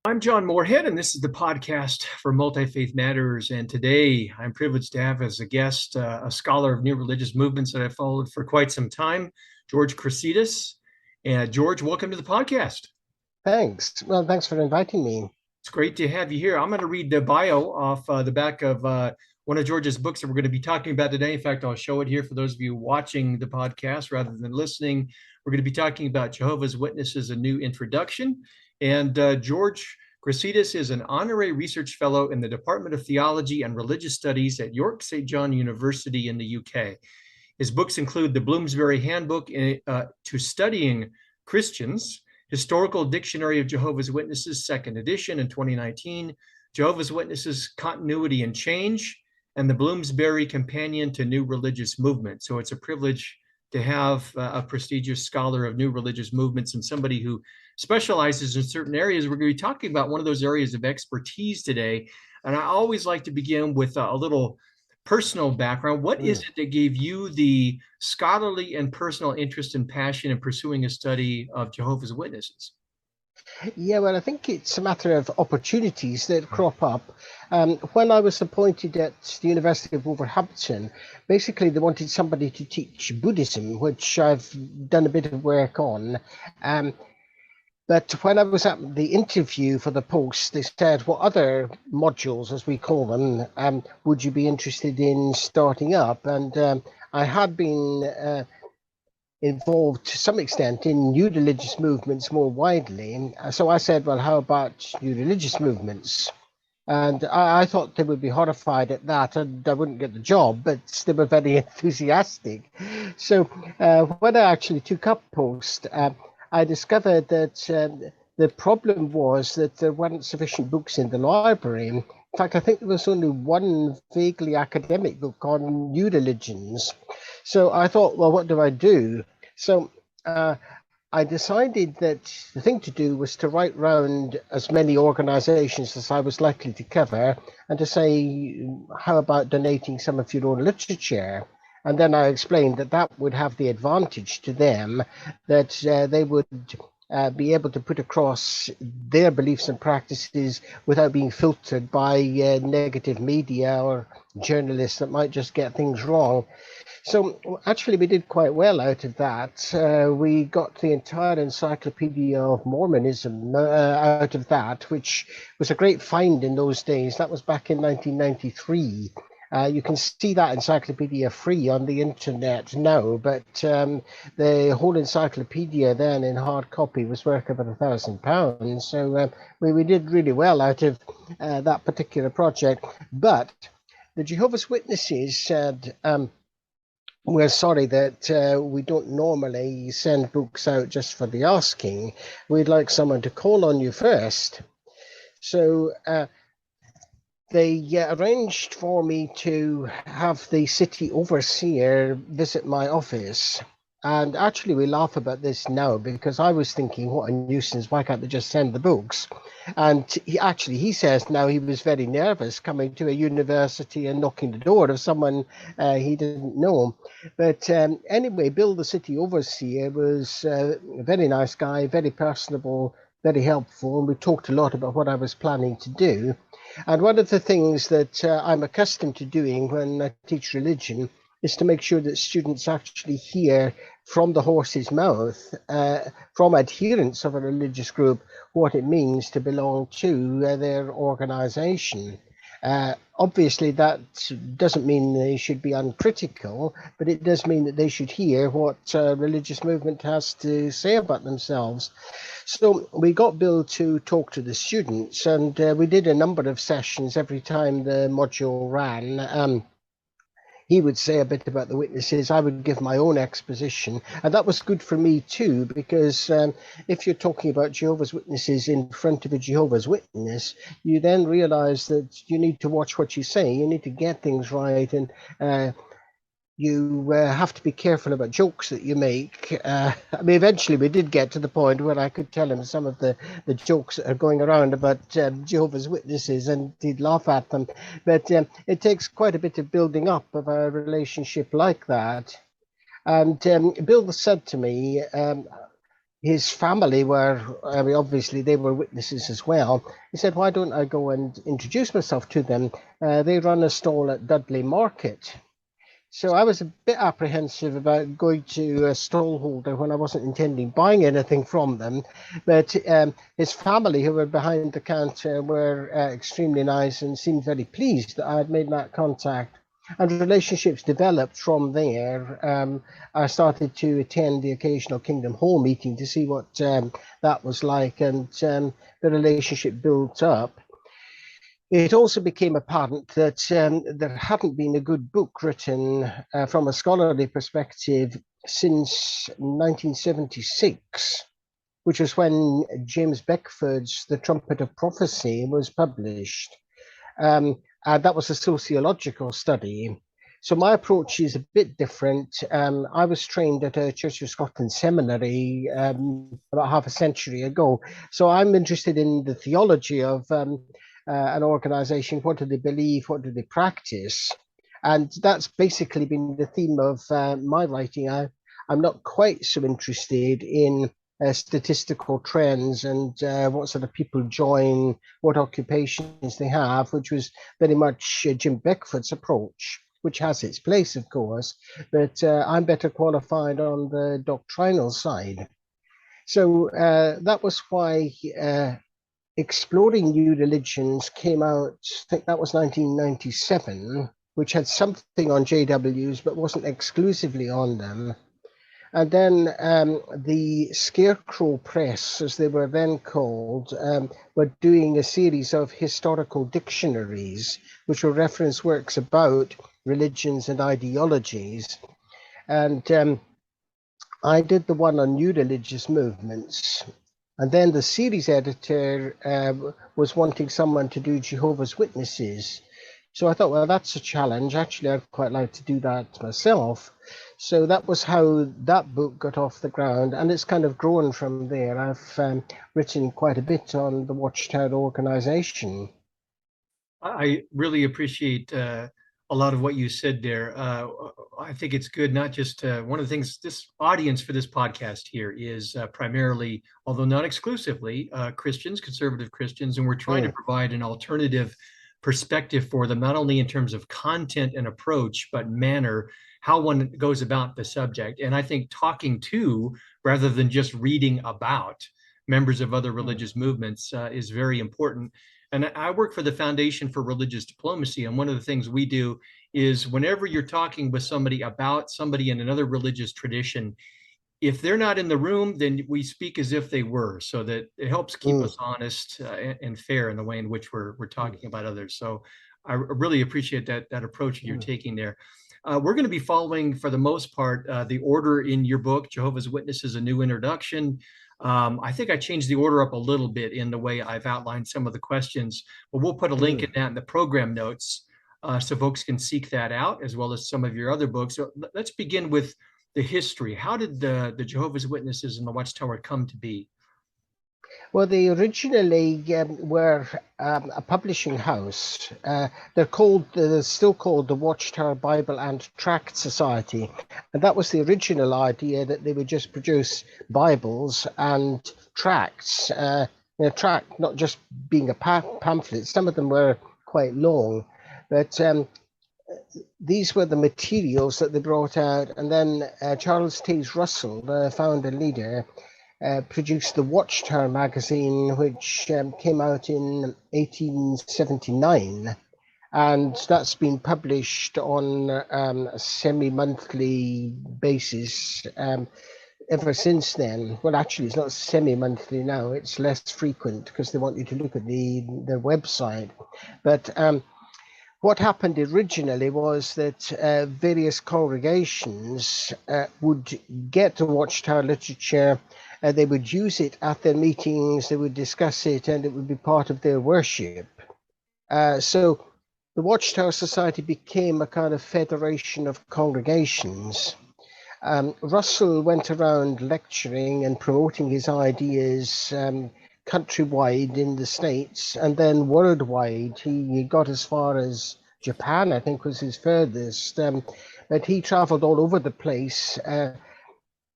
I'm John Moorhead, and this is the podcast for Multi-Faith Matters. And today I'm privileged to have as a guest a scholar of new religious movements that I've followed for quite some time, George Chryssides. And George, welcome to the podcast. Thanks. Well, thanks for inviting me. It's great to have you here. I'm going to read the bio off the back of one of George's books that we're going to be talking about today. In fact, I'll show it here for those of you watching the podcast rather than listening. We're going to be talking about Jehovah's Witnesses, a new introduction. And George Chryssides is an Honorary Research Fellow in the Department of Theology and Religious Studies at York St. John University in the UK. His books include the Bloomsbury Handbook to Studying Christians, Historical Dictionary of Jehovah's Witnesses, 2nd edition in 2019, Jehovah's Witnesses, Continuity and Change, and the Bloomsbury Companion to New Religious Movements. So it's a privilege to have a prestigious scholar of new religious movements and somebody who specializes in certain areas. We're going to be talking about one of those areas of expertise today. And I always like to begin with a little personal background. What is it that gave you the scholarly and personal interest and passion in pursuing a study of Jehovah's Witnesses? Yeah, well, I think it's a matter of opportunities that crop up. When I was appointed at the University of Wolverhampton, basically they wanted somebody to teach Buddhism, which I've done a bit of work on. But when I was at the interview for the post, they said, what other modules, as we call them, would you be interested in starting up? And I had been involved to some extent in new religious movements more widely. So I said, well, how about new religious movements? And I thought they would be horrified at that and I wouldn't get the job, but they were very enthusiastic. So when I actually took up post, I discovered that the problem was that there weren't sufficient books in the library. In fact, I think there was only one vaguely academic book on new religions. So I thought, well, what do I do? So I decided that the thing to do was to write round as many organizations as I was likely to cover and to say, how about donating some of your own literature? And then I explained that that would have the advantage to them that they would be able to put across their beliefs and practices without being filtered by negative media or journalists that might just get things wrong. So actually we did quite well out of that. We got the entire Encyclopedia of Mormonism out of that, which was a great find in those days. That was back in 1993. You can see that encyclopedia free on the internet now, but the whole encyclopedia then in hard copy was worth about £1,000. So we did really well out of that particular project. But the Jehovah's Witnesses said, we're sorry that we don't normally send books out just for the asking. We'd like someone to call on you first. So they arranged for me to have the city overseer visit my office. And actually, we laugh about this now because I was thinking, what a nuisance, why can't they just send the books? And he says now he was very nervous coming to a university and knocking the door of someone he didn't know. But anyway, Bill, the city overseer, was a very nice guy, very personable, very helpful. And we talked a lot about what I was planning to do. And one of the things that I'm accustomed to doing when I teach religion is to make sure that students actually hear from the horse's mouth, from adherents of a religious group, what it means to belong to their organization. Obviously, that doesn't mean they should be uncritical, but it does mean that they should hear what a religious movement has to say about themselves. So we got Bill to talk to the students, and we did a number of sessions every time the module ran. He would say a bit about the witnesses. I would give my own exposition. And that was good for me too, because if you're talking about Jehovah's Witnesses in front of a Jehovah's Witness, you then realize that you need to watch what you say. You need to get things right. And you have to be careful about jokes that you make. I mean, eventually we did get to the point where I could tell him some of the jokes that are going around about Jehovah's Witnesses, and he'd laugh at them. But it takes quite a bit of building up of a relationship like that. And Bill said to me, his family were, I mean, obviously they were witnesses as well. He said, why don't I go and introduce myself to them? They run a stall at Dudley Market. So I was a bit apprehensive about going to a stallholder when I wasn't intending buying anything from them. But his family, who were behind the counter, were extremely nice and seemed very pleased that I had made that contact. And relationships developed from there. I started to attend the occasional Kingdom Hall meeting to see what that was like, and the relationship built up. It also became apparent that there hadn't been a good book written from a scholarly perspective since 1976, which was when James Beckford's The Trumpet of Prophecy was published. And that was a sociological study. So my approach is a bit different. I was trained at a Church of Scotland seminary about half a century ago. So I'm interested in the theology of an organization. What do they believe? What do they practice? And that's basically been the theme of my writing. I'm not quite so interested in statistical trends and what sort of people join, what occupations they have, which was very much Jim Beckford's approach, which has its place, of course, but I'm better qualified on the doctrinal side. So that was why Exploring New Religions came out, I think that was 1997, which had something on JWs, but wasn't exclusively on them. And then the Scarecrow Press, as they were then called, were doing a series of historical dictionaries, which were reference works about religions and ideologies. And I did the one on new religious movements. And then the series editor was wanting someone to do Jehovah's Witnesses. So I thought, well, that's a challenge. Actually, I'd quite like to do that myself. So that was how that book got off the ground. And it's kind of grown from there. I've written quite a bit on the Watchtower organization. I really appreciate a lot of what you said there. I think it's good, not just one of the things, this audience for this podcast here is primarily, although not exclusively, Christians, conservative Christians, and we're trying to provide an alternative perspective for them, not only in terms of content and approach, but manner, how one goes about the subject. And I think talking to, rather than just reading about members of other religious movements is very important. And I work for the Foundation for Religious Diplomacy. And one of the things we do is whenever you're talking with somebody about somebody in another religious tradition, if they're not in the room, then we speak as if they were, so that it helps keep us honest and fair in the way in which we're talking about others. So I really appreciate that approach you're taking there. We're going to be following, for the most part, the order in your book, Jehovah's Witnesses, A New Introduction. I think I changed the order up a little bit in the way I've outlined some of the questions, but we'll put a link in that in the program notes so folks can seek that out, as well as some of your other books. So let's begin with the history. How did the Jehovah's Witnesses and the Watchtower come to be? Well, they originally were a publishing house. They're still called the Watchtower Bible and Tract Society. And that was the original idea, that they would just produce Bibles and tracts. Tract not just being a pamphlet, some of them were quite long, but these were the materials that they brought out. And then Charles Taze Russell, the founder leader, produced the Watchtower Magazine, which came out in 1879. And that's been published on a semi-monthly basis ever since then. Well, actually, it's not semi-monthly now. It's less frequent because they want you to look at their website. But what happened originally was that various congregations would get the Watchtower literature. They would use it at their meetings, they would discuss it, and it would be part of their worship. So the Watchtower Society became a kind of federation of congregations. Russell went around lecturing and promoting his ideas countrywide in the States, and then worldwide. He got as far as Japan, I think was his furthest, but he traveled all over the place,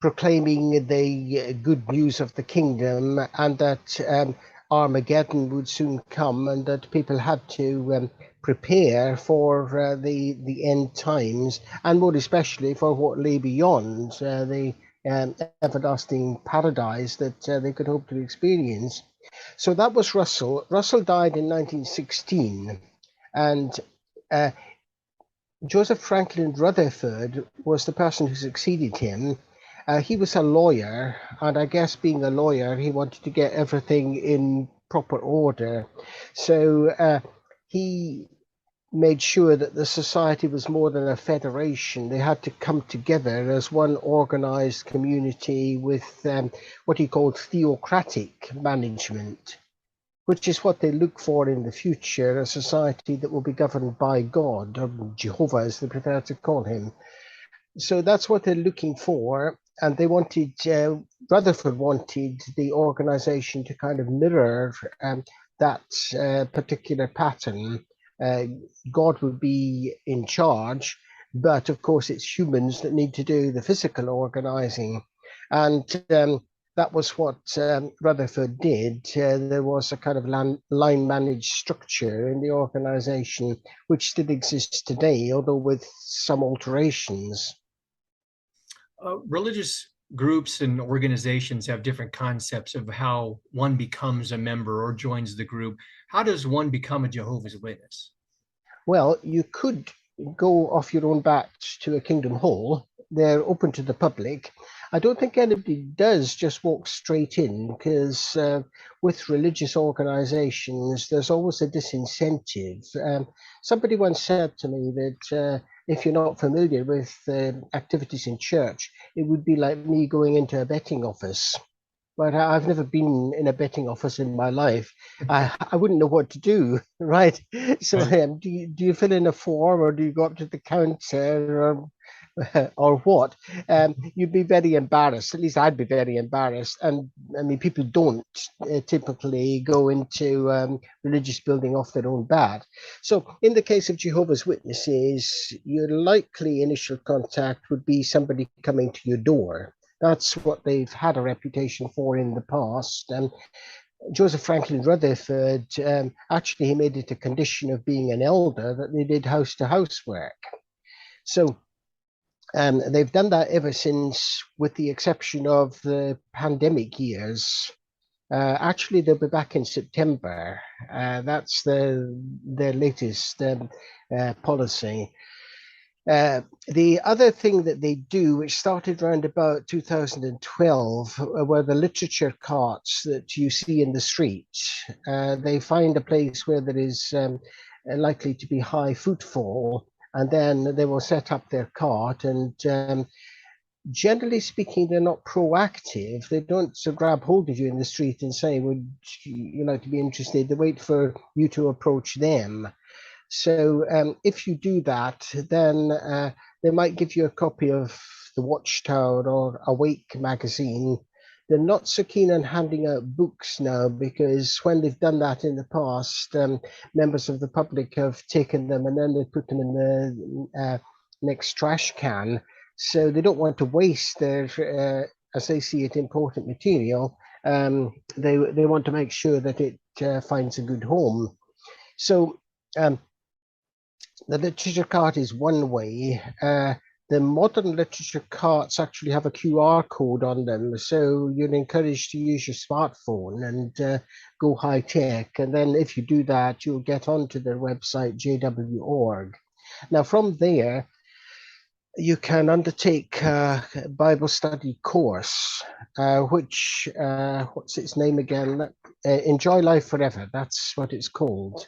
proclaiming the good news of the kingdom, and that Armageddon would soon come, and that people had to prepare for the end times, and more especially for what lay beyond the everlasting paradise that they could hope to experience. So that was Russell. Russell died in 1916, and Joseph Franklin Rutherford was the person who succeeded him. He was a lawyer, and I guess being a lawyer, he wanted to get everything in proper order. So he made sure that the society was more than a federation. They had to come together as one organized community with what he called theocratic management, which is what they look for in the future, a society that will be governed by God, or Jehovah as they prefer to call him. So that's what they're looking for. And they wanted, Rutherford wanted the organization to kind of mirror that particular pattern. God would be in charge, but of course it's humans that need to do the physical organizing. And that was what Rutherford did. There was a kind of line managed structure in the organization, which still exists today, although with some alterations. Religious groups and organizations have different concepts of how one becomes a member or joins the group. How does one become a Jehovah's Witness? Well, you could go off your own bat to a Kingdom Hall. They're open to the public. I don't think anybody does just walk straight in, because with religious organizations, there's always a disincentive. Somebody once said to me that if you're not familiar with activities in church, it would be like me going into a betting office. But I've never been in a betting office in my life. I wouldn't know what to do, right? So Right. do you fill in a form, or do you go up to the counter, or what? You'd be very embarrassed. At least I'd be very embarrassed. And I mean, people don't typically go into religious building off their own bat. So in the case of Jehovah's Witnesses, your likely initial contact would be somebody coming to your door. That's what they've had a reputation for in the past. And Joseph Franklin Rutherford, actually, he made it a condition of being an elder that they did house-to-house work. So they've done that ever since, with the exception of the pandemic years. Actually, they'll be back in September. That's their latest policy. The other thing that they do, which started around about 2012, were the literature carts that you see in the street. They find a place where there is likely to be high footfall, and then they will set up their cart. And generally speaking, they're not proactive. They don't grab hold of you in the street and say, would you like to be interested? They wait for you to approach them. So if you do that, then they might give you a copy of the Watchtower or Awake magazine. They're not so keen on handing out books now, because when they've done that in the past, members of the public have taken them and then they put them in the next trash can. So they don't want to waste their, as they see it, important material. They want to make sure that it finds a good home. So the literature cart is one way. The modern literature carts actually have a QR code on them, so you're encouraged to use your smartphone and go high tech. And then if you do that, you'll get onto their website, jw.org. Now, from there, you can undertake a Bible study course, which, what's its name again? Enjoy Life Forever, that's what it's called.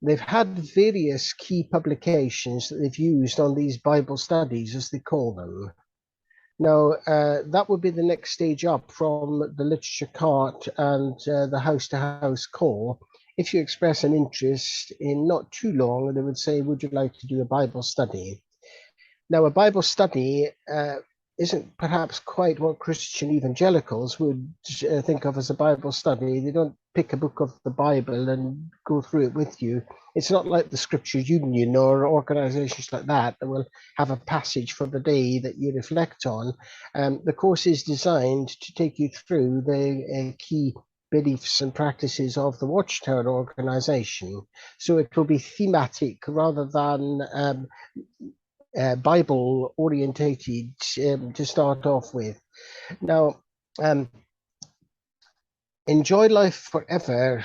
They've had various key publications that they've used on these Bible studies, as they call them. Now, that would be the next stage up from the literature cart and the house-to-house call. If you express an interest, in not too long, they would say, would you like to do a Bible study? Now, a Bible study isn't perhaps quite what Christian evangelicals would think of as a Bible study. They don't pick a book of the Bible and go through it with you. It's not like the Scripture Union or organizations like that will have a passage for the day that you reflect on. The course is designed to take you through the key beliefs and practices of the Watchtower organization. So it will be thematic rather than Bible orientated to start off with. Now, Enjoy Life Forever,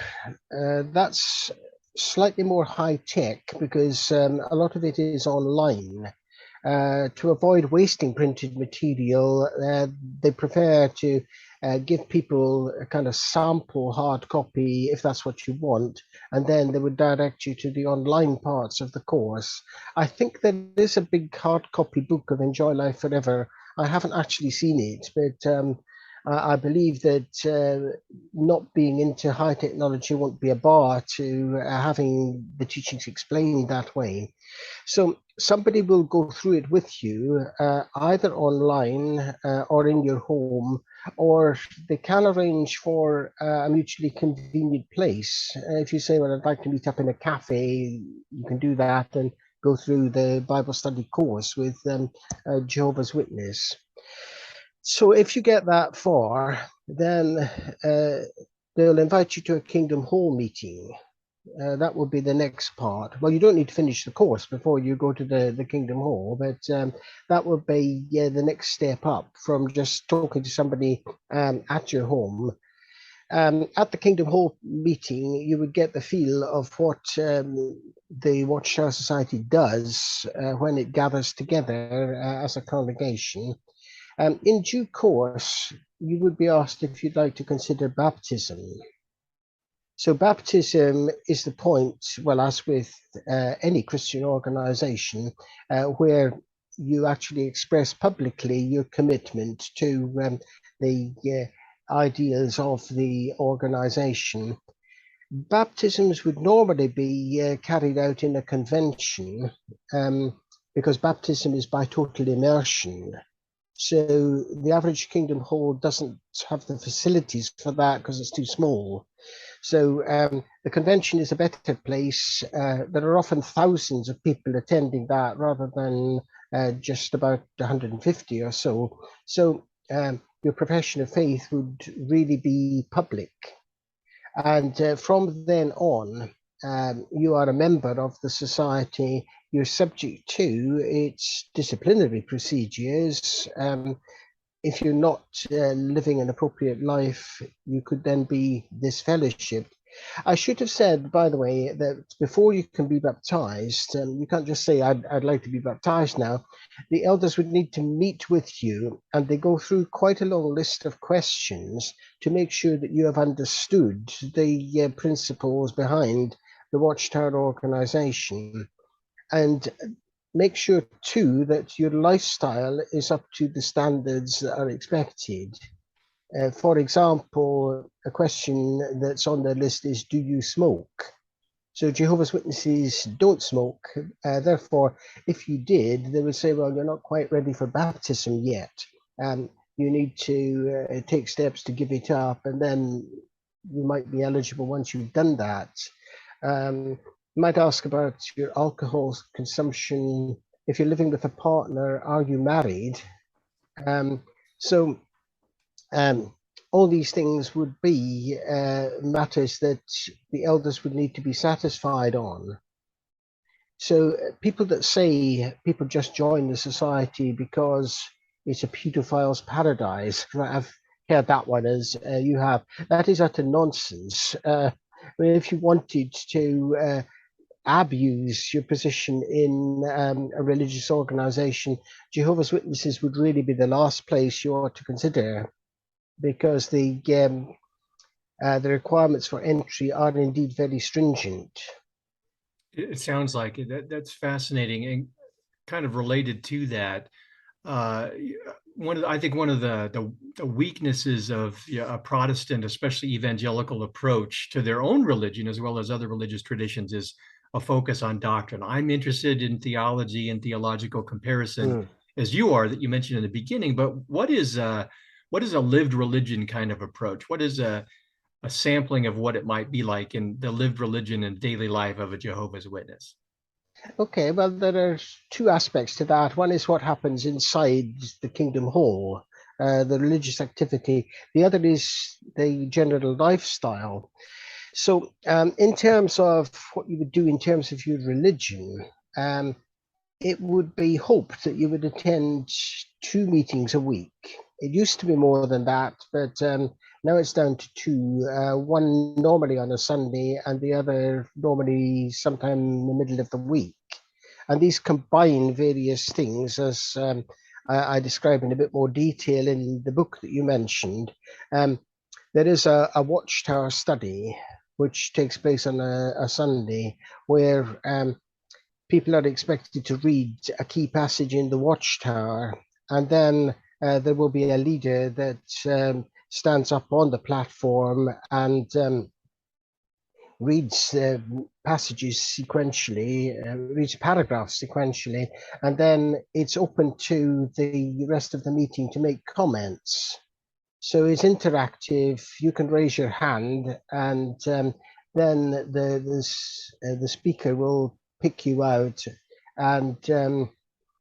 that's slightly more high tech because a lot of it is online. To avoid wasting printed material, they prefer to give people a kind of sample hard copy if that's what you want, and then they would direct you to the online parts of the course. I think there is a big hard copy book of Enjoy Life Forever. I haven't actually seen it, but I believe that not being into high technology won't be a bar to having the teachings explained that way. So somebody will go through it with you, either online or in your home, or they can arrange for a mutually convenient place. If you say, well, I'd like to meet up in a cafe, you can do that and go through the Bible study course with Jehovah's Witness. So if you get that far, then they'll invite you to a Kingdom Hall meeting. That will be the next part. Well, you don't need to finish the course before you go to the Kingdom Hall, but that will be the next step up from just talking to somebody at your home. At the Kingdom Hall meeting, you would get the feel of what the Watchtower Society does when it gathers together as a congregation. In due course, you would be asked if you'd like to consider baptism. So baptism is the point, well, as with any Christian organization, where you actually express publicly your commitment to the ideals of the organization. Baptisms would normally be carried out in a convention because baptism is by total immersion. So the average Kingdom Hall doesn't have the facilities for that because it's too small. So the convention is a better place. There are often thousands of people attending that rather than just about 150 or so. So your profession of faith would really be public. And from then on, you are a member of the society. You're subject to its disciplinary procedures. If you're not living an appropriate life, you could then be disfellowshipped. I should have said, by the way, that before you can be baptized, you can't just say, I'd like to be baptized now. The elders would need to meet with you, and they go through quite a long list of questions to make sure that you have understood the principles behind the Watchtower organization. And make sure too that your lifestyle is up to the standards that are expected. For example, a question that's on the list is, do you smoke? So Jehovah's Witnesses don't smoke. Therefore, if you did, they would say, well, you're not quite ready for baptism yet. You need to take steps to give it up, and then you might be eligible once you've done that. You might ask about your alcohol consumption. If you're living with a partner, are you married? All these things would be matters that the elders would need to be satisfied on. So people that say people just join the society because it's a pedophile's paradise, I've heard that one as you have. That is utter nonsense. If you wanted to abuse your position in a religious organization, Jehovah's Witnesses would really be the last place you ought to consider, because the requirements for entry are indeed very stringent. It sounds like it. That's fascinating, and kind of related to that. I think one of the weaknesses of a Protestant, especially evangelical approach to their own religion as well as other religious traditions is a focus on doctrine. I'm interested in theology and theological comparison, as you are, that you mentioned in the beginning. But what is a lived religion kind of approach? What is a sampling of what it might be like in the lived religion and daily life of a Jehovah's Witness? Okay, well, there are two aspects to that. One is what happens inside the Kingdom Hall, the religious activity. The other is the general lifestyle. So, in terms of what you would do in terms of your religion, it would be hoped that you would attend 2 meetings a week. It used to be more than that, but now it's down to two, one normally on a Sunday and the other normally sometime in the middle of the week. And these combine various things, as I describe in a bit more detail in the book that you mentioned. There is a Watchtower Study, which takes place on a Sunday, where people are expected to read a key passage in the Watchtower, and then there will be a leader that stands up on the platform and reads passages sequentially, reads paragraphs sequentially, and then it's open to the rest of the meeting to make comments. So it's interactive. You can raise your hand, and then the speaker will pick you out, and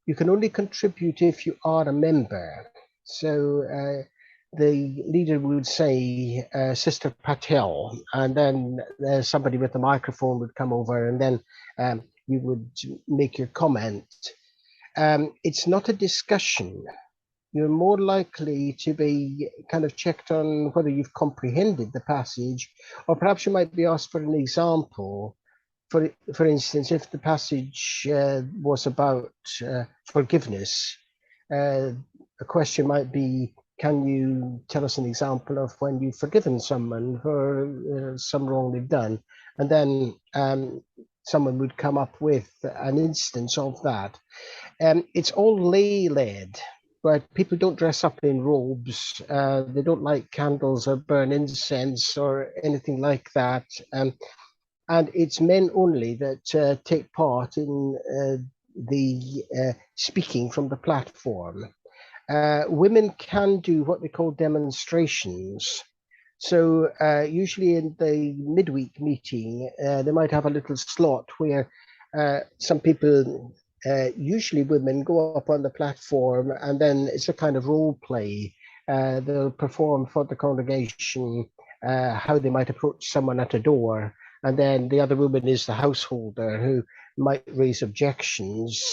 you can only contribute if you are a member. So the leader would say, Sister Patel, and then somebody with a microphone would come over, and then you would make your comment. It's not a discussion. You're more likely to be kind of checked on whether you've comprehended the passage, or perhaps you might be asked for an example. For instance, if the passage was about forgiveness, a question might be, can you tell us an example of when you've forgiven someone for some wrong they've done? And then someone would come up with an instance of that. It's all lay-led, but people don't dress up in robes. They don't light candles or burn incense or anything like that. And it's men only that take part in the speaking from the platform. Women can do what they call demonstrations. So usually in the midweek meeting, they might have a little slot where some people, usually women, go up on the platform, and then it's a kind of role play. They'll perform for the congregation how they might approach someone at a door. And then the other woman is the householder who might raise objections.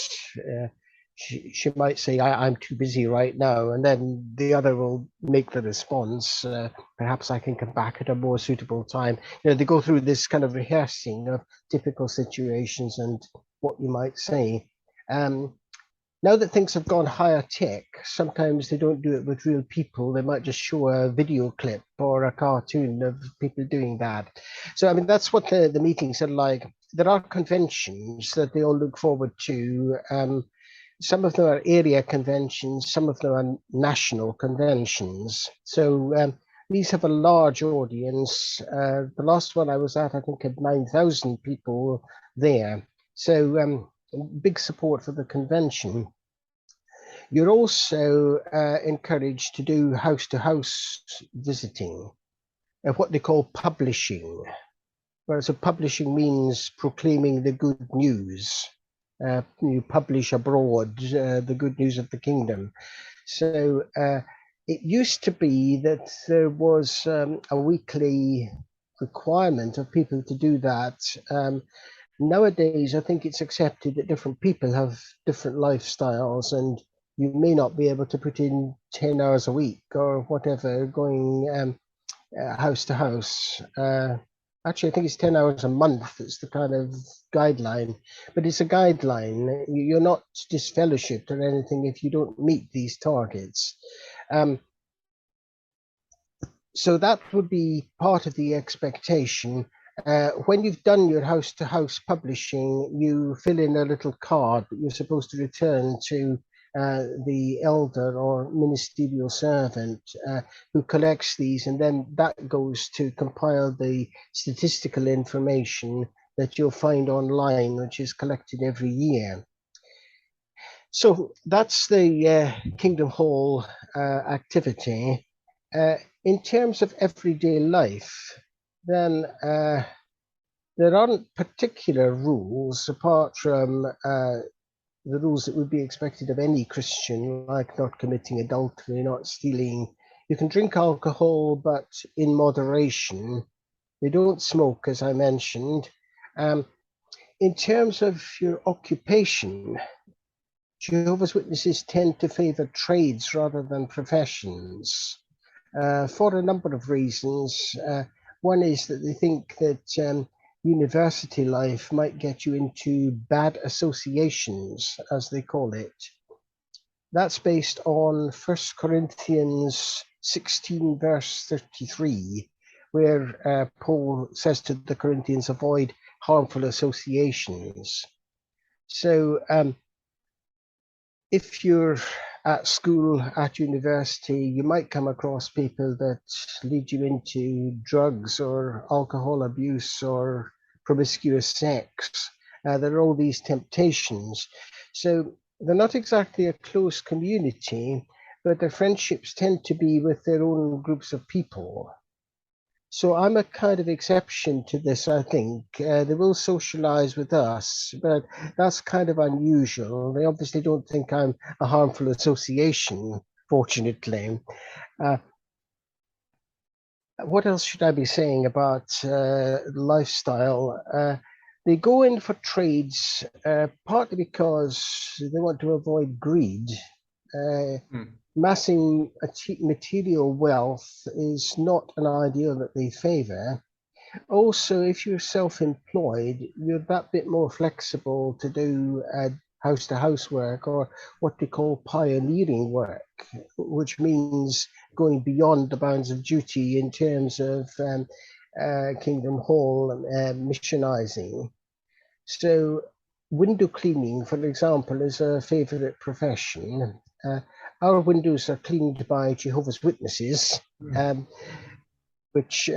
She might say, I'm too busy right now. And then the other will make the response, perhaps I can come back at a more suitable time. You know, they go through this kind of rehearsing of typical situations and what you might say. Now that things have gone higher tech, sometimes they don't do it with real people. They might just show a video clip or a cartoon of people doing that. So, I mean, that's what the meetings are like. There are conventions that they all look forward to. Some of them are area conventions, some of them are national conventions. So these have a large audience. The last one I was at, I think, had 9,000 people there. So big support for the convention. You're also encouraged to do house-to-house visiting, what they call publishing. Whereas publishing means proclaiming the good news. You publish abroad the good news of the kingdom. So it used to be that there was a weekly requirement of people to do that. Nowadays, I think it's accepted that different people have different lifestyles, and you may not be able to put in 10 hours a week or whatever going house to house. Actually, I think it's 10 hours a month. It's the kind of guideline, but it's a guideline. You're not disfellowshipped or anything if you don't meet these targets. So that would be part of the expectation. When you've done your house-to-house publishing, you fill in a little card that you're supposed to return to the elder or ministerial servant who collects these, and then that goes to compile the statistical information that you'll find online, which is collected every year. So that's the Kingdom Hall activity. in terms of everyday life, then there aren't particular rules apart from the rules that would be expected of any Christian, like not committing adultery, not stealing. You can drink alcohol, but in moderation. They don't smoke, as I mentioned. In terms of your occupation, Jehovah's Witnesses tend to favor trades rather than professions for a number of reasons. One is that they think that university life might get you into bad associations, as they call it. That's based on 1 Corinthians 16, verse 33, where Paul says to the Corinthians, avoid harmful associations. So if you're at school, at university, you might come across people that lead you into drugs or alcohol abuse or promiscuous sex. There are all these temptations. So they're not exactly a close community, but their friendships tend to be with their own groups of people. So I'm a kind of exception to this, I think. They will socialize with us, but that's kind of unusual. They obviously don't think I'm a harmful association, fortunately. What else should I be saying about lifestyle? They go in for trades partly because they want to avoid greed. Massing material wealth is not an ideal that they favor. Also, if you're self-employed, you're that bit more flexible to do house-to-house work, or what they call pioneering work, which means going beyond the bounds of duty in terms of Kingdom Hall missionizing. So window cleaning, for example, is a favorite profession. Our windows are cleaned by Jehovah's Witnesses, which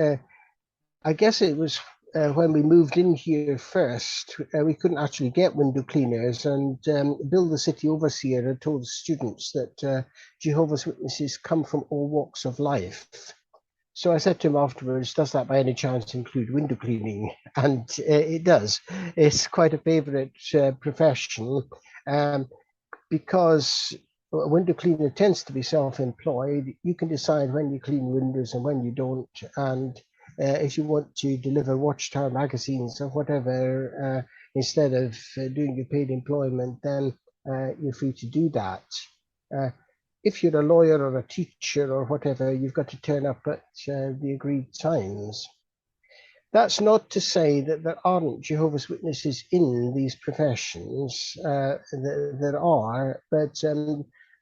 I guess it was when we moved in here first, we couldn't actually get window cleaners, and Bill, the city overseer, had told students that Jehovah's Witnesses come from all walks of life. So I said to him afterwards, does that by any chance include window cleaning? And it does. It's quite a favorite profession because a window cleaner tends to be self-employed. You can decide when you clean windows and when you don't. And if you want to deliver Watchtower magazines or whatever, instead of doing your paid employment, then you're free to do that. If you're a lawyer or a teacher or whatever, you've got to turn up at the agreed times. That's not to say that there aren't Jehovah's Witnesses in these professions. There are, but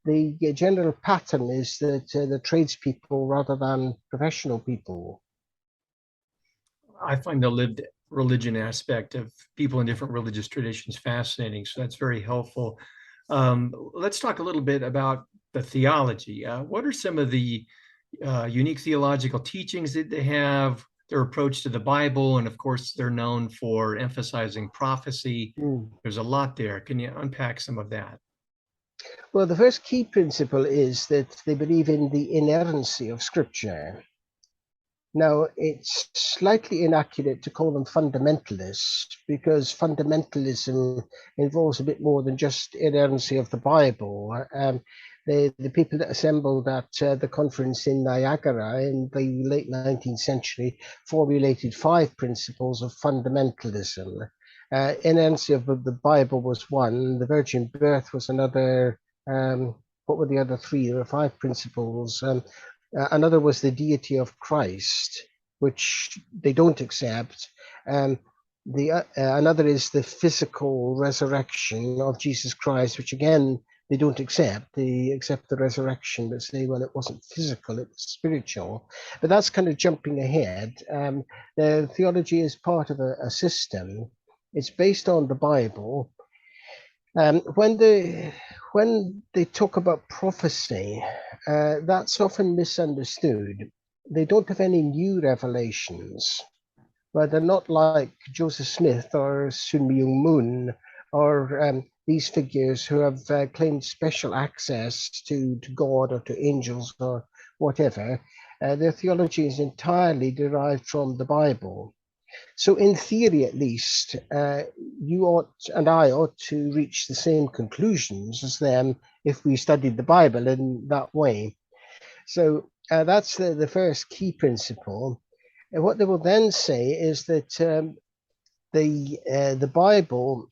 the general pattern is that the tradespeople rather than professional people. I find the lived religion aspect of people in different religious traditions fascinating, so that's very helpful. Let's talk a little bit about the theology. What are some of the unique theological teachings that they have, their approach to the Bible, and of course, they're known for emphasizing prophecy. There's a lot there. Can you unpack some of that? Well, the first key principle is that they believe in the inerrancy of Scripture. Now, it's slightly inaccurate to call them fundamentalists, because fundamentalism involves a bit more than just inerrancy of the Bible. The people that assembled at the conference in Niagara in the late 19th century formulated 5 principles of fundamentalism. Inerrancy of the Bible was one, the virgin birth was another. What were the other 3? There were 5 principles. Another was the deity of Christ, which they don't accept. Another is the physical resurrection of Jesus Christ, which again, they don't accept. They accept the resurrection, but say, well, it wasn't physical, it was spiritual. But that's kind of jumping ahead. The theology is part of a system. It's based on the Bible. When they talk about prophecy, that's often misunderstood. They don't have any new revelations, but they're not like Joseph Smith or Sun Myung Moon or these figures who have claimed special access to God or to angels or whatever. Their theology is entirely derived from the Bible. So in theory, at least, you ought and I ought to reach the same conclusions as them if we studied the Bible in that way. So that's the first key principle. And what they will then say is that the Bible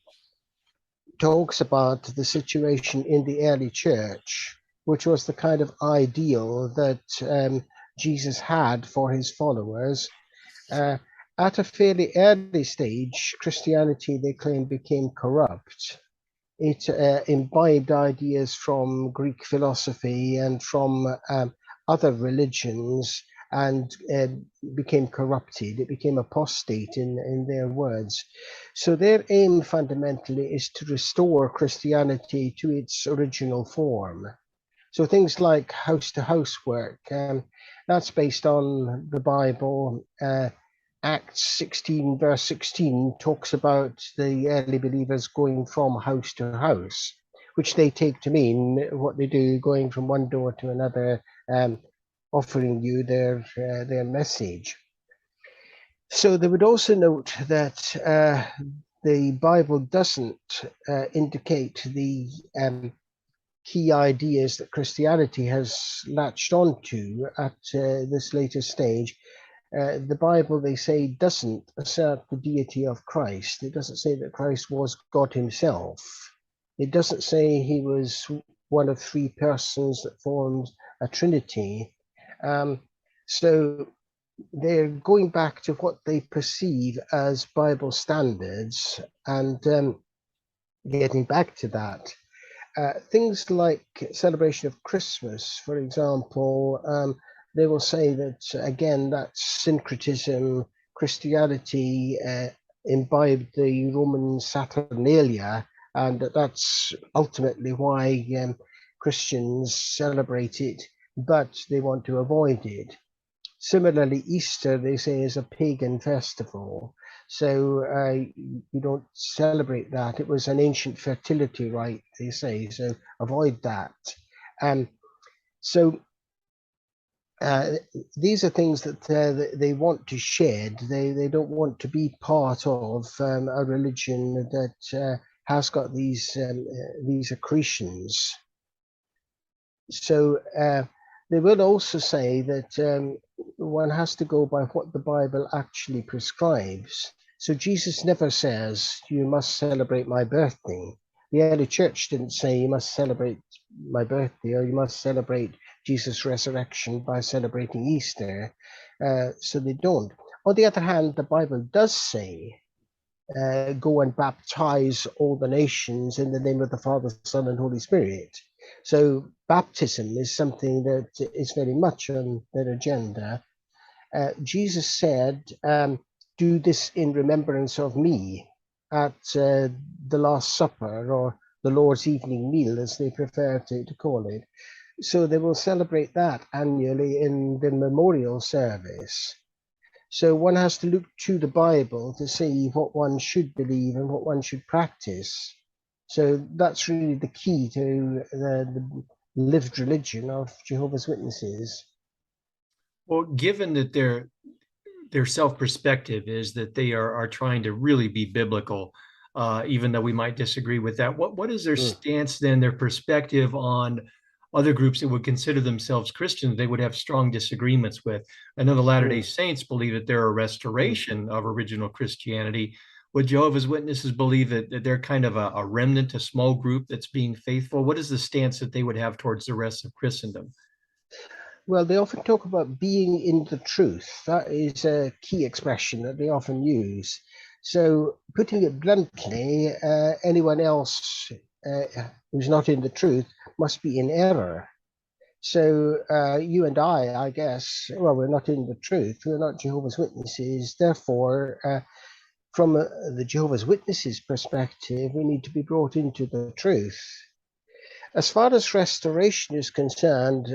talks about the situation in the early church, which was the kind of ideal that Jesus had for his followers. At a fairly early stage, Christianity, they claim, became corrupt. It imbibed ideas from Greek philosophy and from other religions and became corrupted. It became apostate in their words. So their aim fundamentally is to restore Christianity to its original form. So things like house-to-house work, that's based on the Bible. Acts 16, verse 16, talks about the early believers going from house to house, which they take to mean what they do, going from one door to another, offering you their message. So they would also note that the Bible doesn't indicate the key ideas that Christianity has latched onto at this later stage. The Bible, they say, doesn't assert the deity of Christ. It doesn't say that Christ was God himself. It doesn't say he was one of three persons that forms a trinity. So they're going back to what they perceive as Bible standards and getting back to that. Things like celebration of Christmas, for example, they will say that, again, that's syncretism. Christianity imbibed the Roman Saturnalia, and that's ultimately why Christians celebrate it, but they want to avoid it. Similarly, Easter, they say, is a pagan festival. So you don't celebrate that. It was an ancient fertility rite, they say, so avoid that. So these are things that they want to shed. They don't want to be part of a religion that has got these accretions. So they will also say that one has to go by what the Bible actually prescribes. So Jesus never says, you must celebrate my birthday. The early church didn't say you must celebrate my birthday or you must celebrate Jesus' resurrection by celebrating Easter. So they don't. On the other hand, the Bible does say, go and baptize all the nations in the name of the Father, Son, and Holy Spirit. So baptism is something that is very much on their agenda. Jesus said, do this in remembrance of me at the Last Supper, or the Lord's evening meal, as they prefer to call it. So they will celebrate that annually in the memorial service. So one has to look to the Bible to see what one should believe and what one should practice. So that's really the key to the lived religion of Jehovah's Witnesses. Well, given that their self-perspective is that they are trying to really be biblical, even though we might disagree with that, what is their stance then, their perspective on other groups that would consider themselves Christians they would have strong disagreements with? I know the Latter-day Saints believe that they're a restoration of original Christianity. Would Jehovah's Witnesses believe that they're kind of a remnant, a small group that's being faithful? What is the stance that they would have towards the rest of Christendom? Well, they often talk about being in the truth. That is a key expression that they often use. So, putting it bluntly, anyone else who's not in the truth must be in error. So, you and I guess, well, we're not in the truth. We're not Jehovah's Witnesses. Therefore, from the Jehovah's Witnesses perspective, we need to be brought into the truth. As far as restoration is concerned,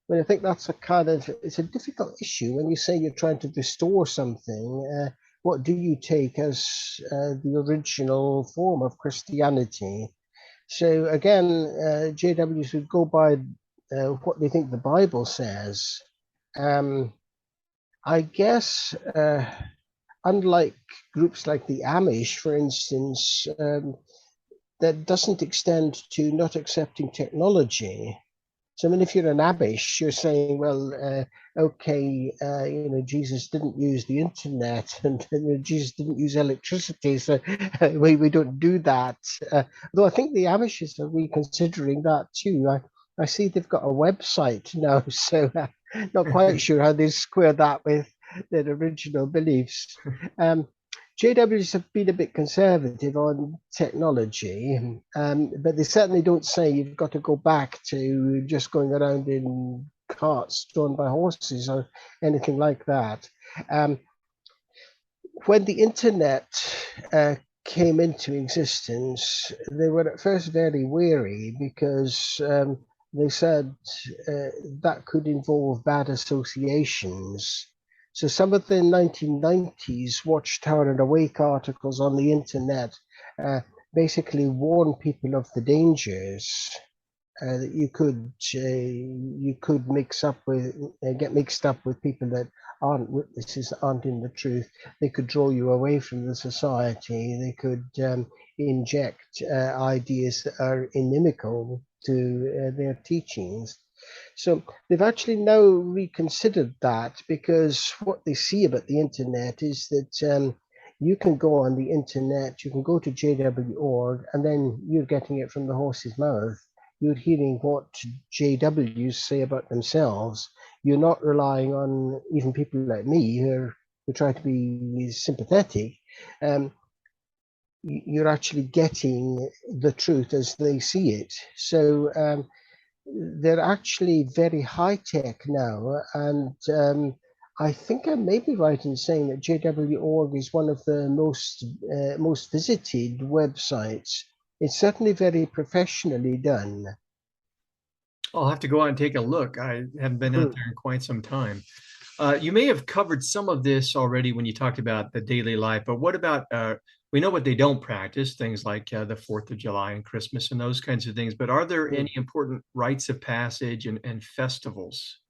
I think that's it's a difficult issue when you say you're trying to restore something. What do you take as the original form of Christianity? So again, JWs would go by what they think the Bible says. I guess, unlike groups like the Amish, for instance, that doesn't extend to not accepting technology. So, I mean, if you're an Amish, you're saying, well, okay, Jesus didn't use the internet, and Jesus didn't use electricity, so we don't do that. Though I think the Amishes are reconsidering that too. I see they've got a website now, so not quite sure how they square that with their original beliefs. JWs have been a bit conservative on technology, but they certainly don't say you've got to go back to just going around in carts drawn by horses or anything like that. When the internet came into existence, they were at first very wary because they said that could involve bad associations. So some of the 1990s Watchtower and Awake articles on the internet basically warn people of the dangers that you could mix up with, get mixed up with people that aren't witnesses, that aren't in the truth. They could draw you away from the society. They could inject ideas that are inimical to their teachings. So they've actually now reconsidered that, because what they see about the internet is that you can go on the internet, you can go to jw.org, and then you're getting it from the horse's mouth. You're hearing what JWs say about themselves. You're not relying on even people like me who try to be sympathetic. You're actually getting the truth as they see it. So they're actually very high tech now, and I think I may be right in saying that JW.org is one of the most visited websites. It's certainly very professionally done. I'll have to go out and take a look. I haven't been out there in quite some time. You may have covered some of this already when you talked about the daily life, but what about, we know what they don't practice, things like the 4th of July and Christmas and those kinds of things, but are there any important rites of passage and festivals?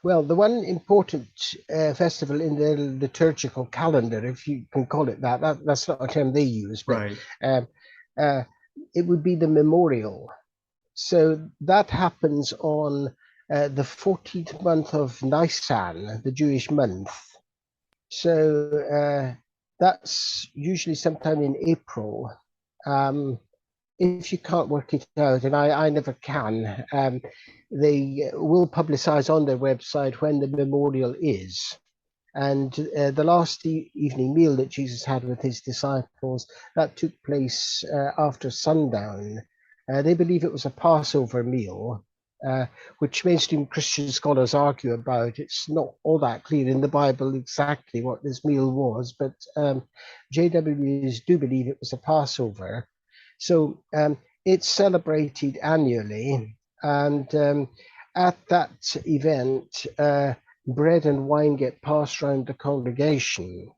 Well, the one important festival in the liturgical calendar, if you can call it that's not a term they use, but Right. It would be the memorial. So that happens on the 14th month of Nisan, the Jewish month. So that's usually sometime in April. If you can't work it out, and I never can, they will publicize on their website when the memorial is. And the last evening meal that Jesus had with his disciples, that took place after sundown. They believe it was a Passover meal, which mainstream Christian scholars argue about. It's not all that clear in the Bible exactly what this meal was, but JWs do believe it was a Passover. So it's celebrated annually, and at that event, bread and wine get passed around the congregation.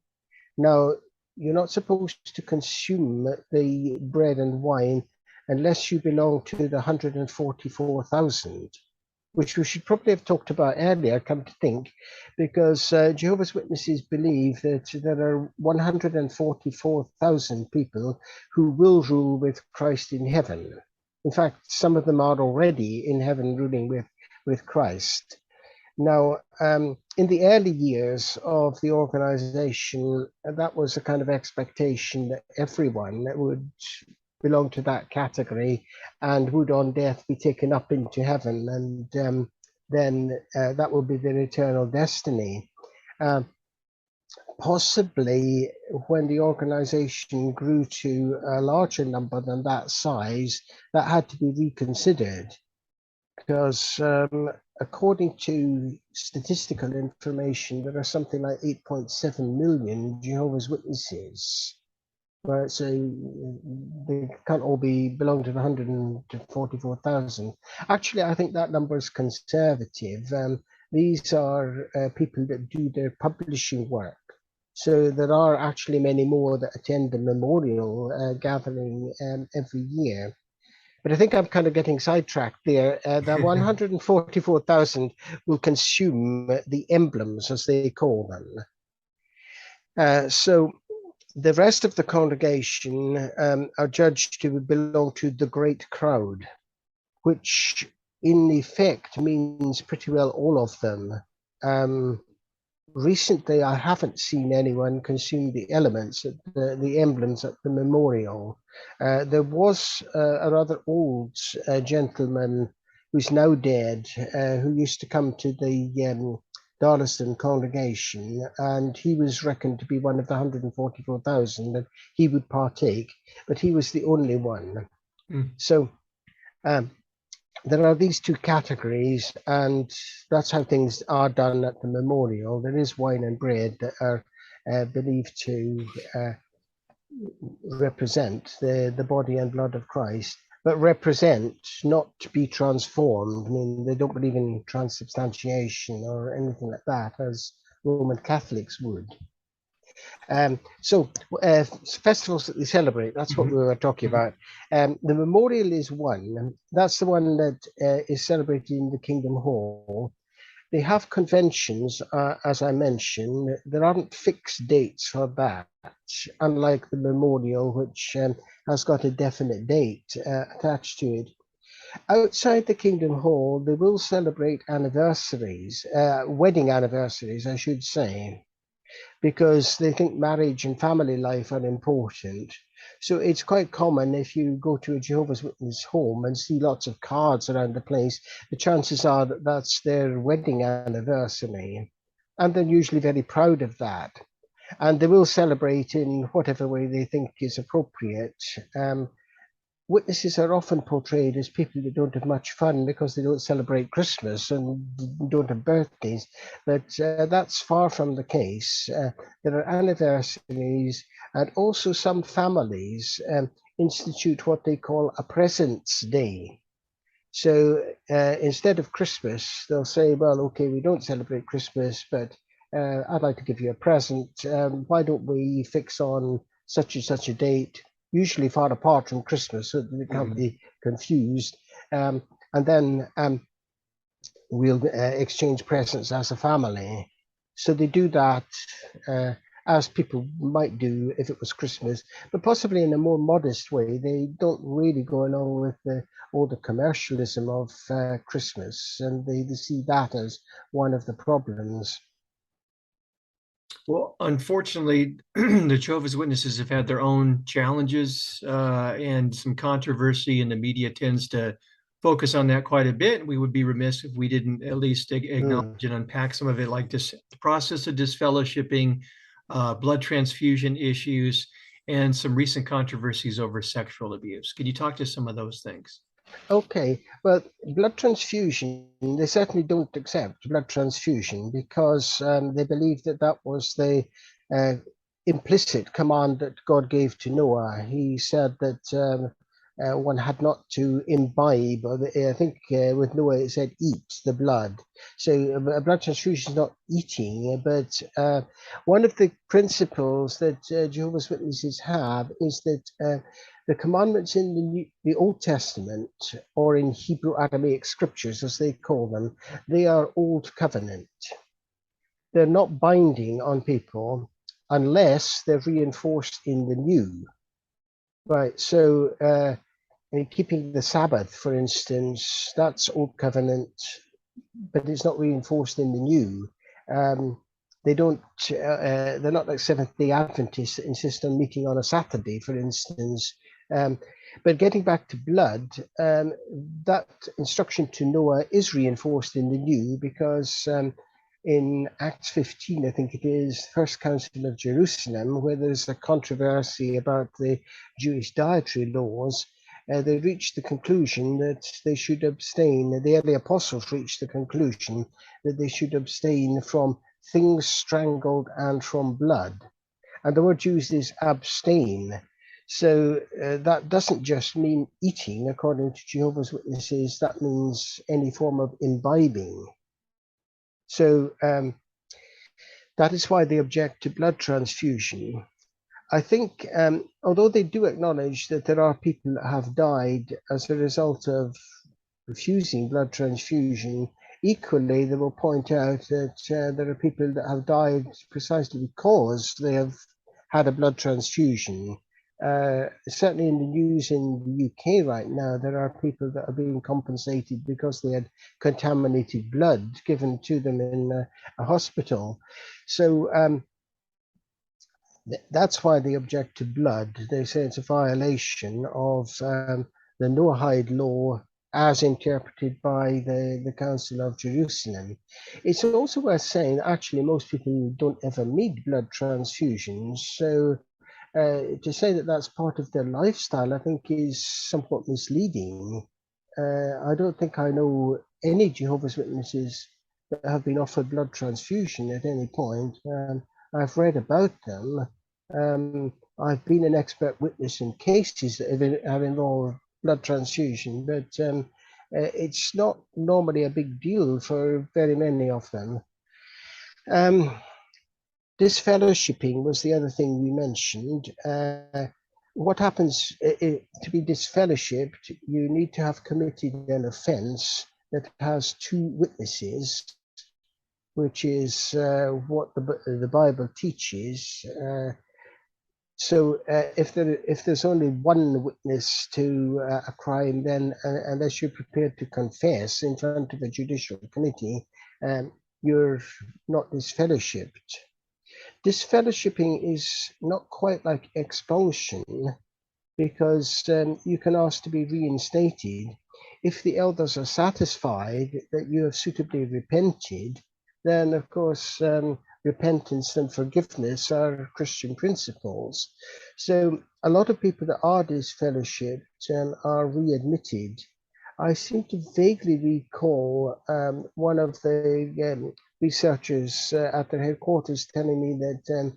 Now, you're not supposed to consume the bread and wine unless you belong to the 144,000, which we should probably have talked about earlier, come to think, because Jehovah's Witnesses believe that there are 144,000 people who will rule with Christ in heaven. In fact, some of them are already in heaven ruling with Christ. Now, in the early years of the organization, that was a kind of expectation that everyone would belong to that category and would on death be taken up into heaven, and then that will be their eternal destiny. Possibly when the organization grew to a larger number than that size, that had to be reconsidered, because according to statistical information, there are something like 8.7 million Jehovah's Witnesses. Right, so they can't all belong to the 144,000. Actually, I think that number is conservative. These are people that do their publishing work. So there are actually many more that attend the memorial gathering every year. But I think I'm kind of getting sidetracked there. The 144,000 will consume the emblems, as they call them. So the rest of the congregation are judged to belong to the great crowd, which in effect means pretty well all of them. Recently, I haven't seen anyone consume the elements, the emblems at the memorial. There was a rather old gentleman who's now dead, who used to come to the Darlaston congregation, and he was reckoned to be one of the 144,000, and he would partake, but he was the only one. So there are these two categories, and that's how things are done at the memorial. There is wine and bread that are believed to represent the body and blood of Christ, but represent, not to be transformed. I mean, they don't believe in transubstantiation or anything like that, as Roman Catholics would. So festivals that they celebrate, that's what we were talking about. The memorial is one. That's the one that is celebrated in the Kingdom Hall. They have conventions, as I mentioned. There aren't fixed dates for that, unlike the memorial, which has got a definite date attached to it. Outside the Kingdom Hall, they will celebrate anniversaries, wedding anniversaries, I should say, because they think marriage and family life are important. So it's quite common, if you go to a Jehovah's Witness home and see lots of cards around the place, the chances are that that's their wedding anniversary. And they're usually very proud of that. And they will celebrate in whatever way they think is appropriate. Witnesses are often portrayed as people that don't have much fun because they don't celebrate Christmas and don't have birthdays, but that's far from the case. There are anniversaries, and also some families institute what they call a presents day. So instead of Christmas, they'll say, well, okay, we don't celebrate Christmas, but I'd like to give you a present. Why don't we fix on such and such a date, usually far apart from Christmas, so that they can't be confused. And then we'll exchange presents as a family. So they do that as people might do if it was Christmas, but possibly in a more modest way. They don't really go along with all the commercialism of Christmas, and they see that as one of the problems. Well, unfortunately, the Jehovah's Witnesses have had their own challenges and some controversy, and the media tends to focus on that quite a bit. We would be remiss if we didn't at least acknowledge and unpack some of it, like this the process of disfellowshipping, blood transfusion issues, and some recent controversies over sexual abuse. Can you talk to some of those things? Okay, well, blood transfusion, they certainly don't accept blood transfusion because they believe that that was the implicit command that God gave to Noah. He said that one had not to imbibe, or I think with Noah it said eat the blood. So a blood transfusion is not eating, but one of the principles that Jehovah's Witnesses have is that the commandments in the Old Testament, or in Hebrew Aramaic scriptures, as they call them, they are Old Covenant. They're not binding on people unless they're reinforced in the New. Right, so in keeping the Sabbath, for instance, that's Old Covenant, but it's not reinforced in the New. They don't, they're not like Seventh-day Adventists that insist on meeting on a Saturday, for instance. But getting back to blood, that instruction to Noah is reinforced in the New, because in Acts 15, I think it is, First Council of Jerusalem, where there's a controversy about the Jewish dietary laws, they reached the conclusion that they should abstain. The early apostles reached the conclusion that they should abstain from things strangled and from blood. And the word used is abstain. So that doesn't just mean eating, according to Jehovah's Witnesses, that means any form of imbibing. So that is why they object to blood transfusion. I think, although they do acknowledge that there are people that have died as a result of refusing blood transfusion, equally they will point out that there are people that have died precisely because they have had a blood transfusion. Certainly in the news in the UK right now, there are people that are being compensated because they had contaminated blood given to them in a hospital. So that's why they object to blood. They say it's a violation of the Noahide law as interpreted by the Council of Jerusalem. It's also worth saying that actually most people don't ever need blood transfusions. So to say that that's part of their lifestyle, I think is somewhat misleading. I don't think I know any Jehovah's Witnesses that have been offered blood transfusion at any point. I've read about them. I've been an expert witness in cases that have involved blood transfusion, but it's not normally a big deal for very many of them. Disfellowshipping was the other thing we mentioned. What happens to be disfellowshipped? You need to have committed an offence that has two witnesses, which is what the Bible teaches. So if there's only one witness to a crime, then unless you're prepared to confess in front of a judicial committee, you're not disfellowshipped. Disfellowshipping is not quite like expulsion because you can ask to be reinstated. If the elders are satisfied that you have suitably repented, then of course repentance and forgiveness are Christian principles. So a lot of people that are disfellowshipped are readmitted. I seem to vaguely recall one of the researchers at their headquarters telling me that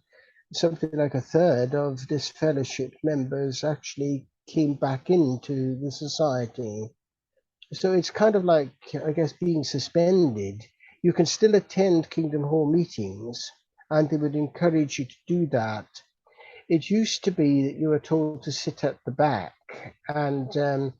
something like a third of disfellowship members actually came back into the society. So it's kind of like, I guess, being suspended. You can still attend Kingdom Hall meetings, and they would encourage you to do that. It used to be that you were told to sit at the back and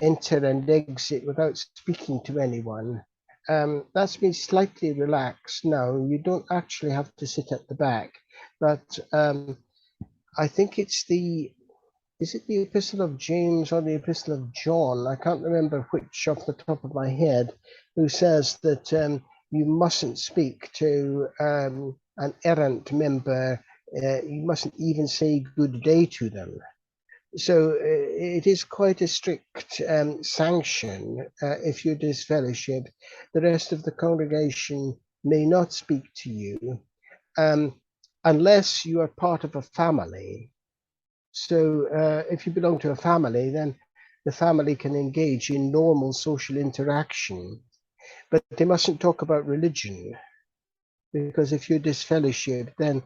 enter and exit without speaking to anyone. That's been slightly relaxed now. You don't actually have to sit at the back, but I think it's is it the Epistle of James or the Epistle of John? I can't remember which off the top of my head, who says that you mustn't speak to an errant member. You mustn't even say good day to them. So it is quite a strict sanction if you're disfellowship. The rest of the congregation may not speak to you unless you are part of a family. So if you belong to a family, then the family can engage in normal social interaction, but they mustn't talk about religion, because if you're disfellowship, then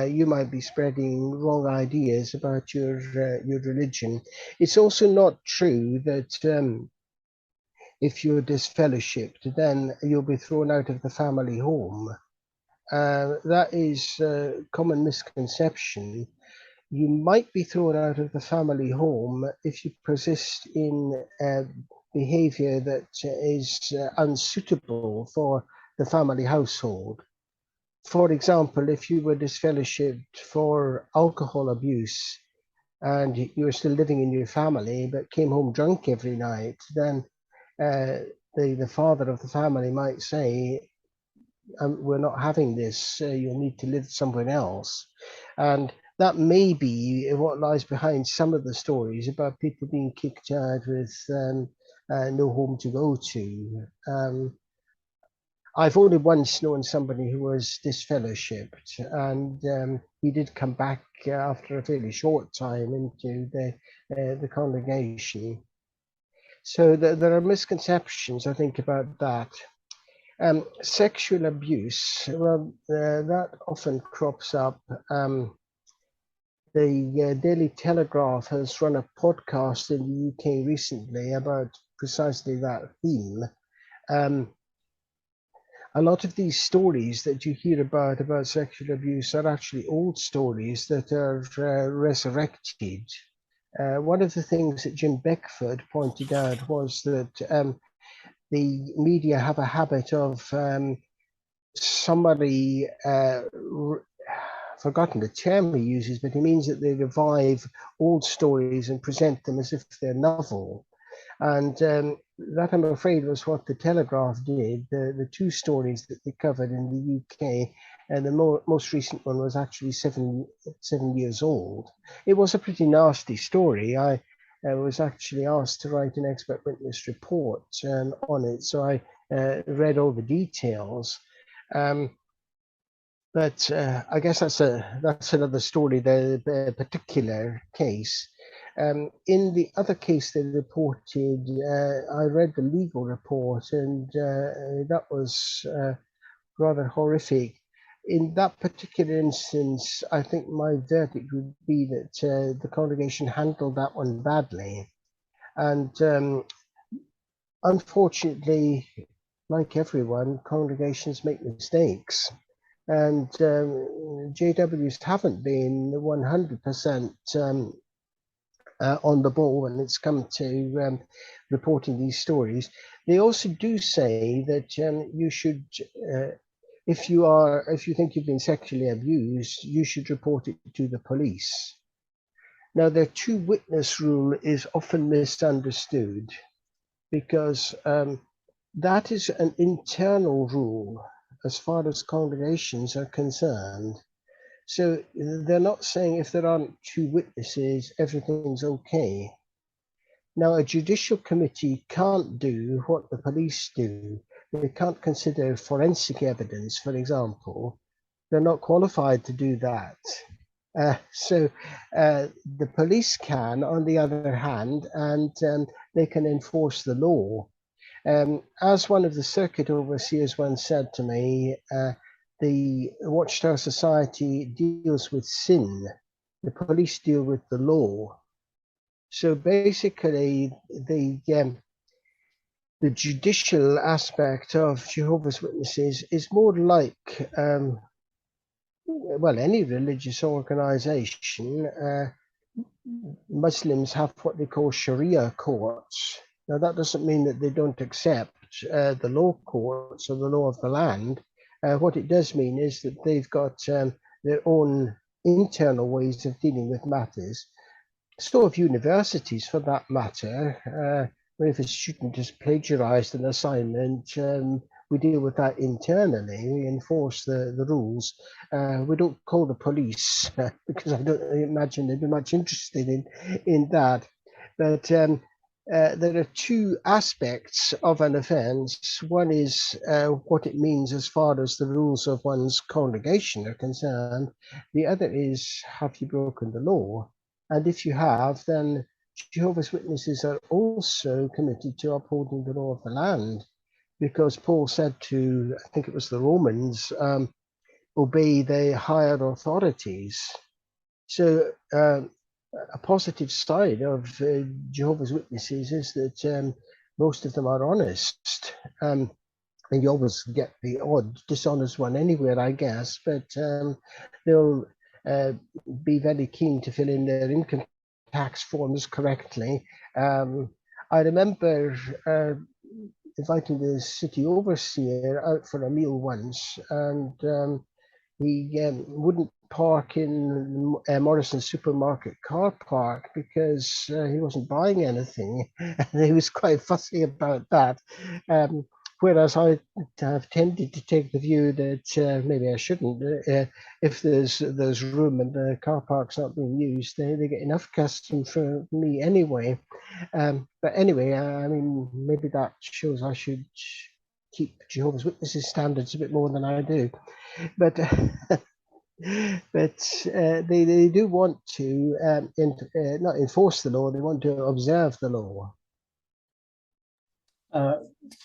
you might be spreading wrong ideas about your religion. It's also not true that if you're disfellowshipped, then you'll be thrown out of the family home. That is a common misconception. You might be thrown out of the family home if you persist in behavior that is unsuitable for the family household. For example, if you were disfellowshipped for alcohol abuse and you were still living in your family but came home drunk every night, then the father of the family might say, we're not having this, you'll need to live somewhere else. And that may be what lies behind some of the stories about people being kicked out with no home to go to. I've only once known somebody who was disfellowshipped, and he did come back after a fairly short time into the congregation. So there are misconceptions, I think, about that. Sexual abuse, well, that often crops up. The Daily Telegraph has run a podcast in the UK recently about precisely that theme. a lot of these stories that you hear about sexual abuse are actually old stories that are resurrected. One of the things that Jim Beckford pointed out was that the media have a habit of summary, forgotten the term he uses, but he means that they revive old stories and present them as if they're novel. And that, I'm afraid, was what the Telegraph did. The two stories that they covered in the UK, and the most recent one was actually seven years old. It was a pretty nasty story. I was actually asked to write an expert witness report on it, so I read all the details. But I guess that's another story, the particular case. In the other case they reported, I read the legal report, and that was rather horrific. In that particular instance, I think my verdict would be that the congregation handled that one badly. And unfortunately, like everyone, congregations make mistakes. And JWs haven't been 100% on the ball when it's come to reporting these stories. They also do say that you should, if you think you've been sexually abused, you should report it to the police. Now, their two-witness rule is often misunderstood, because that is an internal rule as far as congregations are concerned. So they're not saying if there aren't two witnesses, everything's okay. Now, a judicial committee can't do what the police do. They can't consider forensic evidence, for example. They're not qualified to do that. So the police can, on the other hand, and they can enforce the law. As one of the circuit overseers once said to me, the Watchtower Society deals with sin, the police deal with the law. So basically, the judicial aspect of Jehovah's Witnesses is more like, well, any religious organization. Muslims have what they call Sharia courts. Now, that doesn't mean that they don't accept the law courts or the law of the land. What it does mean is that they've got their own internal ways of dealing with matters. So have universities, for that matter. If a student has plagiarized an assignment, we deal with that internally. We enforce the rules. We don't call the police because I don't imagine they'd be much interested in that. But there are two aspects of an offence. One is what it means as far as the rules of one's congregation are concerned. The other is, have you broken the law? And if you have, then Jehovah's Witnesses are also committed to upholding the law of the land, because Paul said to, I think it was the Romans, obey the higher authorities. So a positive side of Jehovah's Witnesses is that most of them are honest. And you always get the odd dishonest one anywhere, I guess, but they'll be very keen to fill in their income tax forms correctly. I remember inviting the city overseer out for a meal once, and he wouldn't park in Morrison supermarket car park because he wasn't buying anything, and he was quite fussy about that. Whereas I have tended to take the view that maybe I shouldn't. If there's room and the car park's not being used, they get enough custom for me anyway. But anyway, I mean, maybe that shows I should keep Jehovah's Witnesses standards a bit more than I do. But they do want to not enforce the law; they want to observe the law.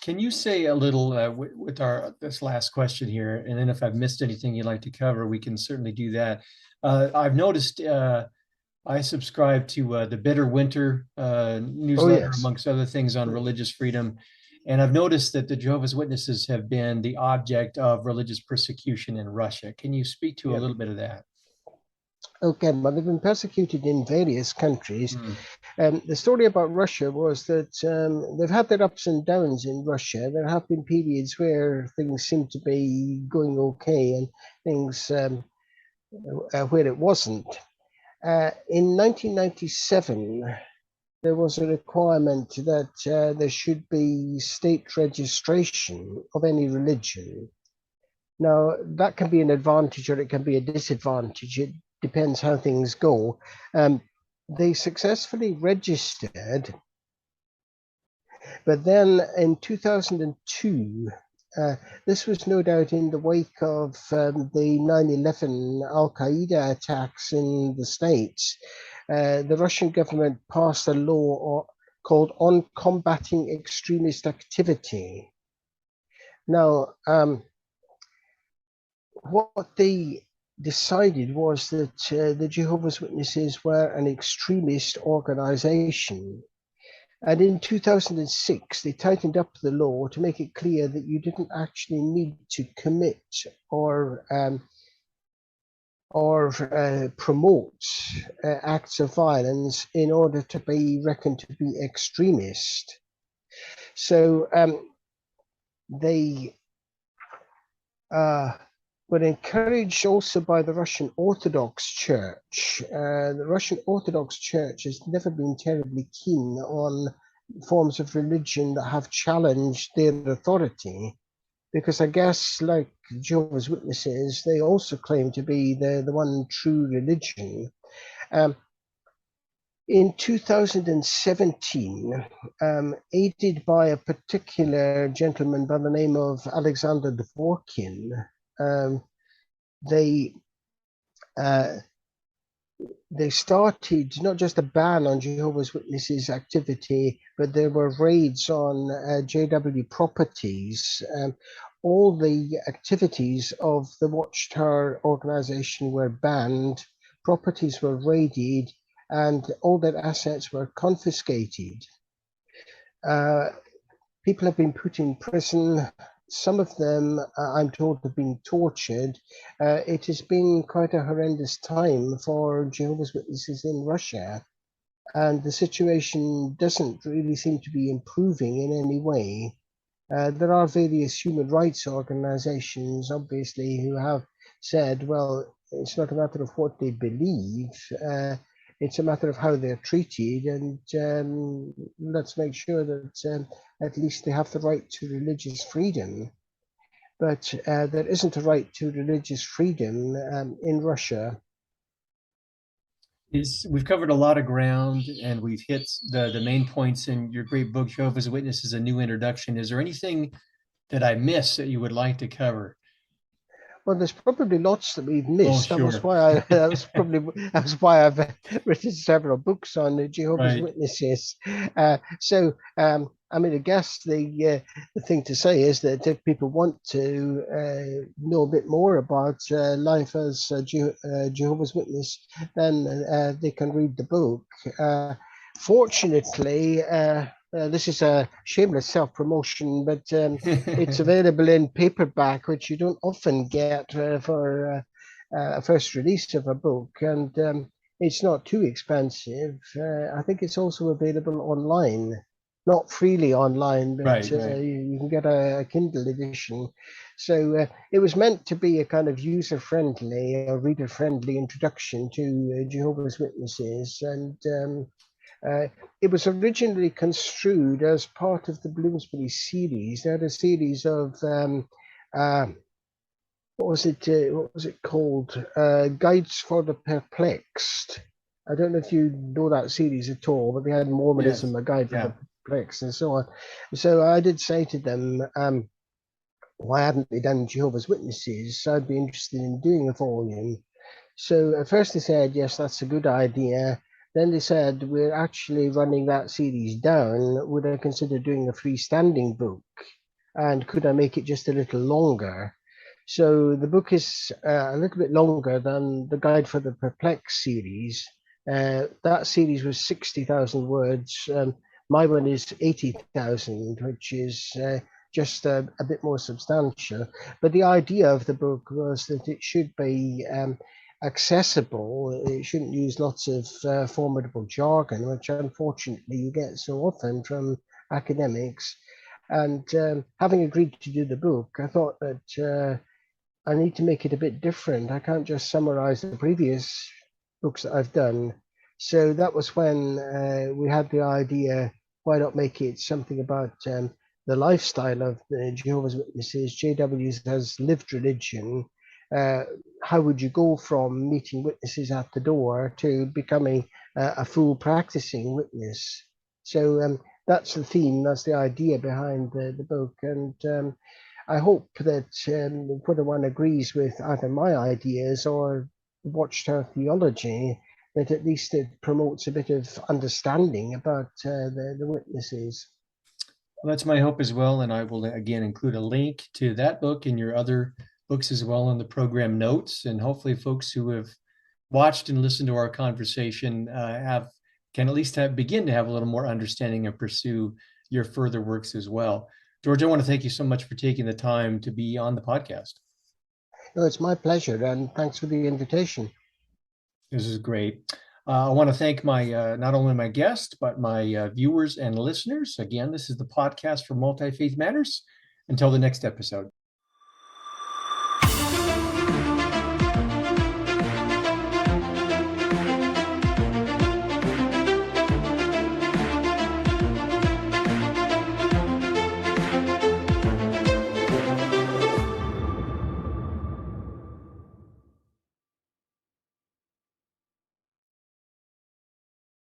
Can you say a little with this last question here, and then if I've missed anything you'd like to cover, we can certainly do that. I've noticed I subscribe to the Bitter Winter newsletter, amongst other things on religious freedom. And I've noticed that the Jehovah's Witnesses have been the object of religious persecution in Russia. Can you speak to a Yeah. little bit of that? Okay, but they've been persecuted in various countries. Mm. The story about Russia was that they've had their ups and downs in Russia. There have been periods where things seem to be going okay and things where it wasn't. In 1997, there was a requirement that there should be state registration of any religion. Now, that can be an advantage or it can be a disadvantage. It depends how things go. They successfully registered, but then in 2002, this was no doubt in the wake of the 9/11 Al-Qaeda attacks in the States. The Russian government passed a law called On Combating Extremist Activity. Now, what they decided was that the Jehovah's Witnesses were an extremist organization. And in 2006, they tightened up the law to make it clear that you didn't actually need to commit or promote acts of violence in order to be reckoned to be extremist. So they were encouraged also by the Russian Orthodox Church. The Russian Orthodox Church has never been terribly keen on forms of religion that have challenged their authority, because I guess, like Jehovah's Witnesses, they also claim to be the one true religion. In 2017, aided by a particular gentleman by the name of Alexander Dvorkin, they started not just a ban on Jehovah's Witnesses activity, but there were raids on JW properties. All the activities of the Watchtower organization were banned, properties were raided, and all their assets were confiscated. People have been put in prison. Some of them, I'm told, have been tortured. It has been quite a horrendous time for Jehovah's Witnesses in Russia, and the situation doesn't really seem to be improving in any way. There are various human rights organizations, obviously, who have said, well, it's not a matter of what they believe, it's a matter of how they're treated, and let's make sure that at least they have the right to religious freedom. But there isn't a right to religious freedom in Russia. We've covered a lot of ground, and we've hit the main points in your great book, Jehovah's Witnesses, A New Introduction. Is there anything that I missed that you would like to cover? Well, there's probably lots that we've Oh, missed. That was sure. why that's why I've written several books on the Jehovah's Right. Witnesses. I mean, I guess the thing to say is that if people want to know a bit more about life as a Jehovah's Witness, then they can read the book. Fortunately, this is a shameless self-promotion, but it's available in paperback, which you don't often get for a first release of a book, and it's not too expensive. I think it's also available online, not freely online, but Right. you can get a Kindle edition. So it was meant to be a kind of user-friendly or reader-friendly introduction to Jehovah's Witnesses, and it was originally construed as part of the Bloomsbury series. They had a series of what was it called? Guides for the Perplexed. I don't know if you know that series at all, but they had Mormonism, Yes. a guide for Yeah. the perplexed, and so on. So I did say to them, why hadn't they done Jehovah's Witnesses? I'd be interested in doing a volume. So at first they said, yes, that's a good idea. Then they said, we're actually running that series down. Would I consider doing a freestanding book? And could I make it just a little longer? So the book is a little bit longer than the Guide for the Perplexed series. That series was 60,000 words. My one is 80,000, which is just a bit more substantial. But the idea of the book was that it should be accessible. It shouldn't use lots of formidable jargon, which unfortunately you get so often from academics. And having agreed to do the book, I thought that I need to make it a bit different. I can't just summarize the previous books that I've done. So that was when we had the idea, why not make it something about the lifestyle of the Jehovah's Witnesses? JWs has lived religion. How would you go from meeting witnesses at the door to becoming a full practicing witness? So that's the theme, that's the idea behind the book. And I hope that whether one agrees with either my ideas or Watchtower Theology, that at least it promotes a bit of understanding about the witnesses. Well, that's my hope as well. And I will again include a link to that book and your other books as well in the program notes. And hopefully folks who have watched and listened to our conversation can at least begin to have a little more understanding and pursue your further works as well. George, I want to thank you so much for taking the time to be on the podcast. No, it's my pleasure, and thanks for the invitation. This is great. I want to thank my not only my guest, but my viewers and listeners. Again, this is the podcast for Multi-Faith Matters. Until the next episode.